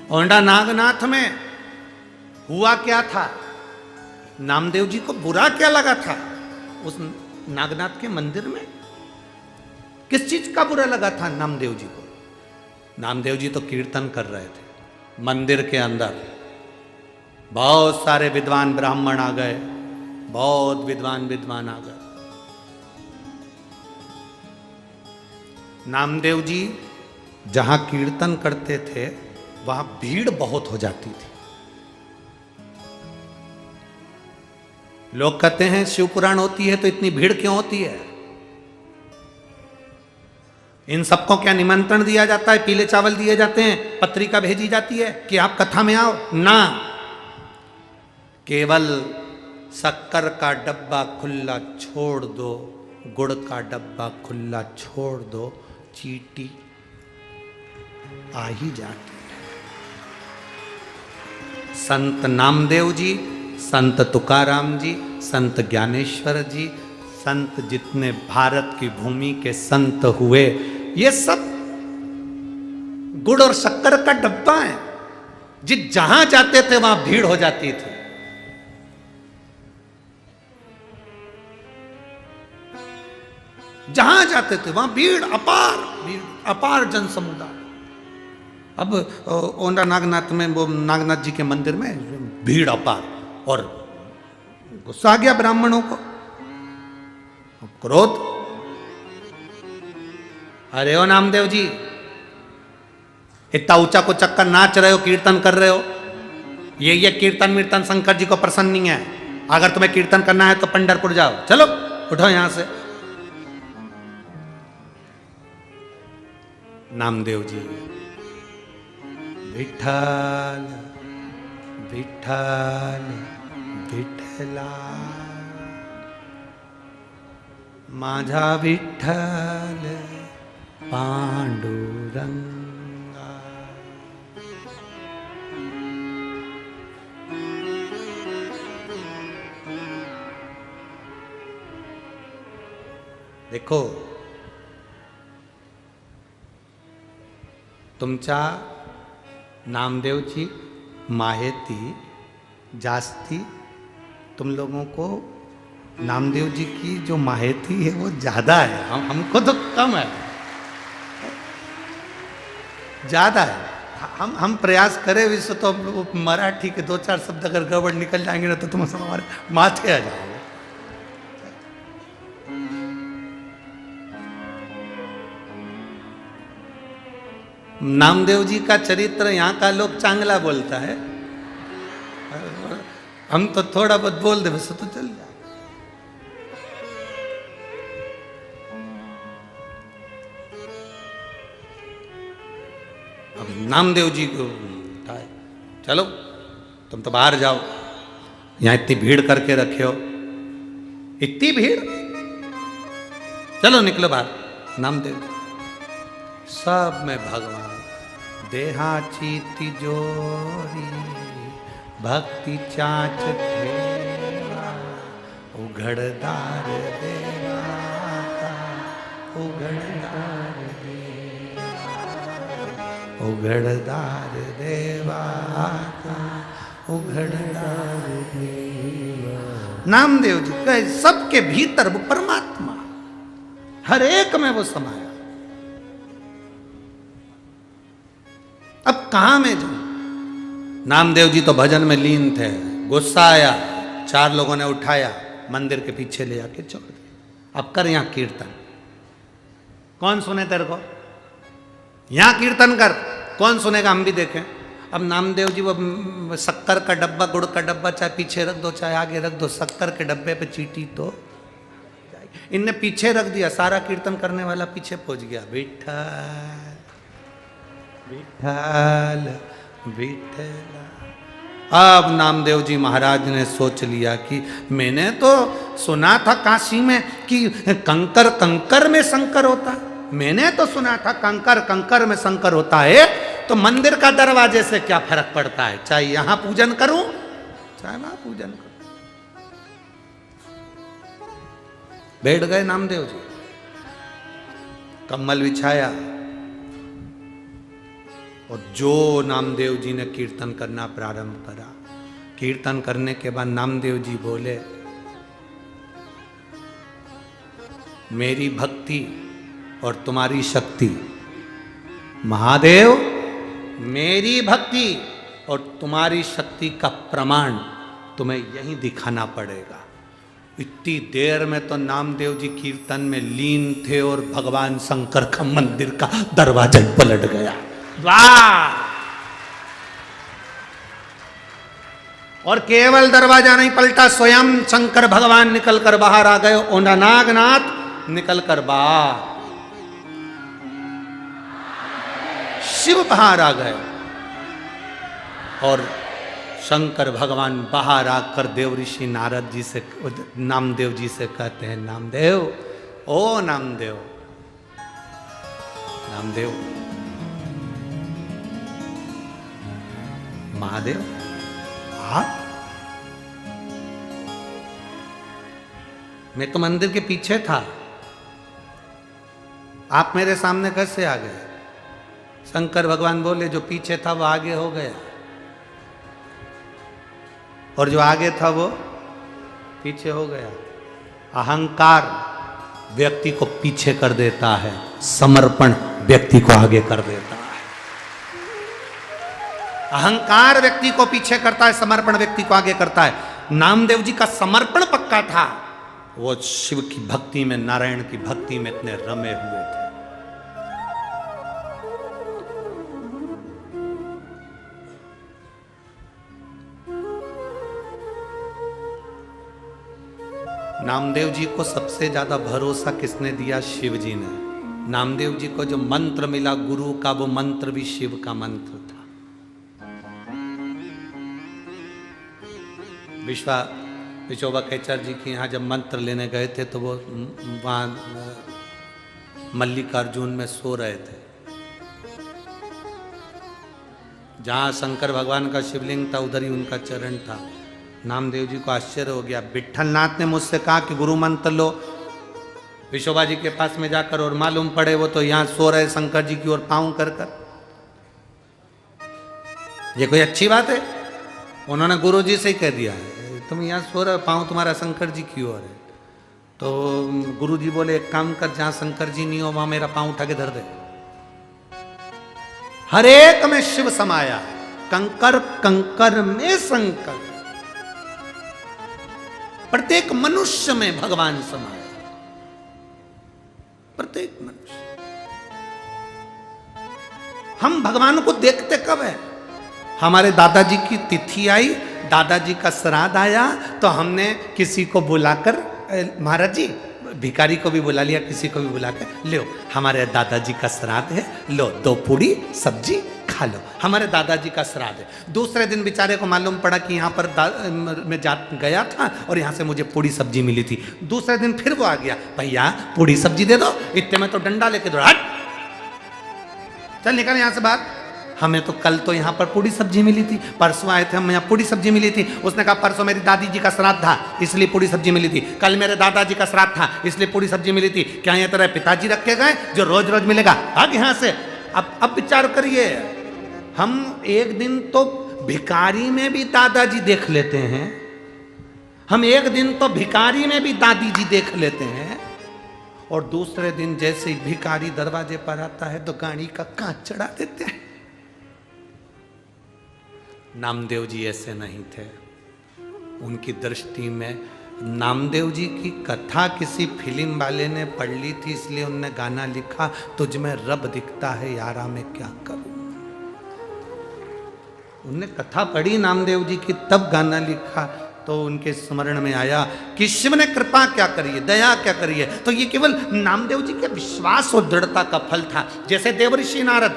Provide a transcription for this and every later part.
औंढा नागनाथ में हुआ क्या था? नामदेव जी को बुरा क्या लगा था उस नागनाथ के मंदिर में? किस चीज का बुरा लगा था नामदेव जी को? नामदेव जी तो कीर्तन कर रहे थे मंदिर के अंदर। बहुत सारे विद्वान ब्राह्मण आ गए, बहुत विद्वान आ गए। नामदेव जी जहां कीर्तन करते थे वहां भीड़ बहुत हो जाती थी। लोग कहते हैं शिव पुराण होती है तो इतनी भीड़ क्यों होती है? इन सबको क्या निमंत्रण दिया जाता है? पीले चावल दिए जाते हैं, पत्रिका भेजी जाती है कि आप कथा में आओ? ना, केवल शक्कर का डब्बा खुला छोड़ दो, गुड़ का डब्बा खुला छोड़ दो, चीटी आ ही जाती है। संत नामदेव जी, संत तुकाराम जी, संत ज्ञानेश्वर जी, संत जितने भारत की भूमि के संत हुए, ये सब गुड़ और शक्कर का डब्बा है। जहां जाते थे वहां भीड़ हो जाती थी। जहां जाते थे वहां भीड़ अपार जन समुदाय। अब औंढा नागनाथ में, वो नागनाथ जी के मंदिर में भीड़ अपार, और गुस्सा आ गया ब्राह्मणों को, क्रोध। अरे ओ नामदेव जी, इतना ऊंचा को चक्कर नाच रहे हो, कीर्तन कर रहे हो, ये कीर्तन मीर्तन शंकर जी को प्रसन्न नहीं है। अगर तुम्हें कीर्तन करना है तो पंढरपुर जाओ, चलो उठो यहां से। नामदेव जी, विठ्ठल विठ्ठल विठ्ठला, माझा विठ्ठल पांडुरंगा। देखो, तुमच्या नामदेवची माहिती जास्ती, तुम लोगों को नामदेव जी की जो माहिती है वो ज्यादा है, हमको तो कम है, ज्यादा है। हम प्रयास करें विश्व तो मराठी के 2-4 शब्द अगर गड़बड़ निकल जाएंगे ना तो तुम सब हमारे माथे आ जाओगे। नामदेव जी का चरित्र यहाँ का लोग चांगला बोलता है, हम तो थोड़ा बहुत बोल दे बस तो चल जाए। अब नामदेव जी को उठाए, चलो तुम तो बाहर जाओ, यहाँ इतनी भीड़ करके रखे हो, इतनी भीड़, चलो निकलो बाहर। नामदेव सब में भगवान, देहाची तिजोरी भक्ति चाच ठेवा, उघड़दार देवा का, उघड़दार देवा, उघड़दार देवा का, उघड़दार देवा। नामदेव जी कहे सबके भीतर वो परमात्मा, हर एक में वो समाया। अब कहां में जाऊं? नामदेव जी तो भजन में लीन थे, गुस्सा आया, 4 लोगों ने उठाया, मंदिर के पीछे ले जाके छोड़ दिया। अब कर यहां कीर्तन, कौन सुने तेरे को? यहां कीर्तन कर, कौन सुनेगा, हम भी देखें। अब नामदेव जी वो शक्कर का डब्बा, गुड़ का डब्बा चाहे पीछे रख दो चाहे आगे रख दो, शक्कर के डब्बे पे चीटी तो इनने पीछे रख दिया, सारा कीर्तन करने वाला पीछे पहुंच गया। विठ्ठल विठ्ठल विठ्ठला। अब नामदेव जी महाराज ने सोच लिया कि मैंने तो सुना था काशी में कि कंकर कंकर में शंकर होता, मैंने तो सुना था कंकर कंकर में शंकर होता है, तो मंदिर का दरवाजे से क्या फर्क पड़ता है, चाहे यहां पूजन करूं चाहे वहां पूजन करूं। बैठ गए नामदेव जी, कम्बल बिछाया, और जो नामदेव जी ने कीर्तन करना प्रारंभ करा, कीर्तन करने के बाद नामदेव जी बोले, मेरी भक्ति और तुम्हारी शक्ति, महादेव मेरी भक्ति और तुम्हारी शक्ति का प्रमाण तुम्हें यहीं दिखाना पड़ेगा। इतनी देर में तो नामदेव जी कीर्तन में लीन थे और भगवान शंकर का मंदिर का दरवाजा पलट गया। वाह! और केवल दरवाजा नहीं पलटा, स्वयं शंकर भगवान निकलकर बाहर आ गए। और नागनाथ निकलकर बाहर, शिव बाहर आ गए और शंकर भगवान बाहर आकर देव ऋषि नारद जी से, नामदेव जी से कहते हैं, नामदेव, ओ नामदेव, नामदेव, महादेव, आप? मैं तो मंदिर के पीछे था, आप मेरे सामने कैसे आ गए? शंकर भगवान बोले, जो पीछे था वो आगे हो गया और जो आगे था वो पीछे हो गया। अहंकार व्यक्ति को पीछे कर देता है, समर्पण व्यक्ति को आगे कर देता है। अहंकार व्यक्ति को पीछे करता है, समर्पण व्यक्ति को आगे करता है। नामदेव जी का समर्पण पक्का था, वो शिव की भक्ति में, नारायण की भक्ति में इतने रमे हुए थे। नामदेव जी को सबसे ज्यादा भरोसा किसने दिया? शिव जी ने। नामदेव जी को जो मंत्र मिला गुरु का, वो मंत्र भी शिव का मंत्र था। विश्वोबा कैचर जी के यहाँ जब मंत्र लेने गए थे तो वो वहाँ मल्लिकार्जुन में सो रहे थे। जहाँ शंकर भगवान का शिवलिंग था उधर ही उनका चरण था। नामदेव जी को आश्चर्य हो गया। विट्ठलनाथ ने मुझसे कहा कि गुरु मंत्र लो विश्वोबा जी के पास में जाकर, और मालूम पड़े वो तो यहाँ सो रहे शंकर जी की ओर पाँव कर कर। ये कोई अच्छी बात है? उन्होंने गुरु जी से ही कह दिया, तुम यहाँ सो रहे, पाँव तुम्हारा शंकर जी की ओर है। तो गुरु जी बोले, एक काम कर, जहाँ शंकर जी नहीं हो वहां मेरा पाँव उठा के धर दे। हर एक में शिव समाया, कंकर कंकर में शंकर, प्रत्येक मनुष्य में भगवान समाया, प्रत्येक मनुष्य। हम भगवान को देखते कब है? हमारे दादाजी की तिथि आई, दादाजी का श्राद्ध आया तो हमने किसी को बुलाकर, महाराज जी भिखारी को भी बुला लिया, किसी को भी बुलाकर, लो हमारे दादाजी का श्राद्ध है, लो 2 पूड़ी सब्जी खा लो, हमारे दादाजी का श्राद्ध है। दूसरे दिन बेचारे को मालूम पड़ा कि यहाँ पर मैं गया था और यहाँ से मुझे पूड़ी सब्जी मिली थी। दूसरे दिन फिर वो आ गया, भैया पूड़ी सब्जी दे दो। इतने में तो डंडा लेके दौड़ा, चल निकल यहाँ से बाहर। हमें तो कल तो यहाँ पर पूड़ी सब्जी मिली थी, परसों आए थे हम यहाँ पूड़ी सब्जी मिली थी। उसने कहा परसों मेरी दादी जी का श्राद्ध था इसलिए पूड़ी सब्जी मिली थी, कल मेरे दादाजी का श्राद्ध था इसलिए पूड़ी सब्जी मिली थी। क्या ये तेरे पिताजी रखे गए जो रोज रोज मिलेगा? भाग यहाँ से। अब विचार करिए, हम एक दिन तो भिखारी में भी दादाजी देख लेते हैं, हम एक दिन तो भिखारी में भी दादी जी देख लेते हैं, और दूसरे दिन जैसे ही भिखारी दरवाजे पर आता है तो गाड़ी का कांच चढ़ा देते हैं। नामदेव जी ऐसे नहीं थे। उनकी दृष्टि में नामदेव जी की कथा किसी फिल्म वाले ने पढ़ ली थी इसलिए उनने गाना लिखा, तुझ में रब दिखता है यारा मैं क्या करूं। उनने कथा पढ़ी नामदेव जी की, तब गाना लिखा। तो उनके स्मरण में आया कि शिव ने कृपा क्या करी है, दया क्या करी है। तो ये केवल नामदेव जी के विश्वास और दृढ़ता का फल था। जैसे देवऋषि नारद,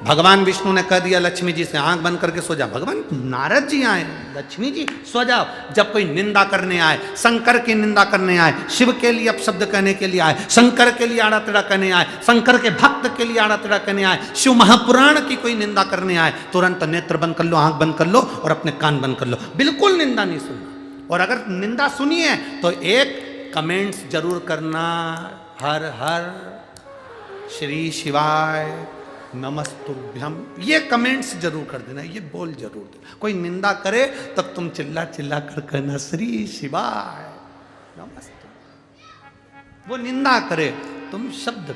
भगवान विष्णु ने कह दिया लक्ष्मी जी से आंख बंद करके सो जा, भगवान नारद जी आए, लक्ष्मी जी सो जाओ। जब कोई निंदा करने आए, शंकर की निंदा करने आए, शिव के लिए अपशब्द कहने के लिए आए, शंकर के लिए आड़ा टेढ़ा कहने आए, शंकर के भक्त के लिए आड़ा टेढ़ा कहने आए, शिव महापुराण की कोई निंदा करने आए, तुरंत नेत्र बंद कर लो, आंख बंद कर लो और अपने कान बंद कर लो, बिल्कुल निंदा नहीं सुनना। और अगर निंदा सुनी है तो एक कमेंट्स जरूर करना, हर हर श्री शिवाय, नमस्तुभ्यम, ये कमेंट्स जरूर कर देना, ये बोल जरूर देना। कोई निंदा करे तब तुम चिल्ला चिल्ला कर कहना श्री शिवाय नमस्तुभ्यम। वो निंदा करे तुम शब्द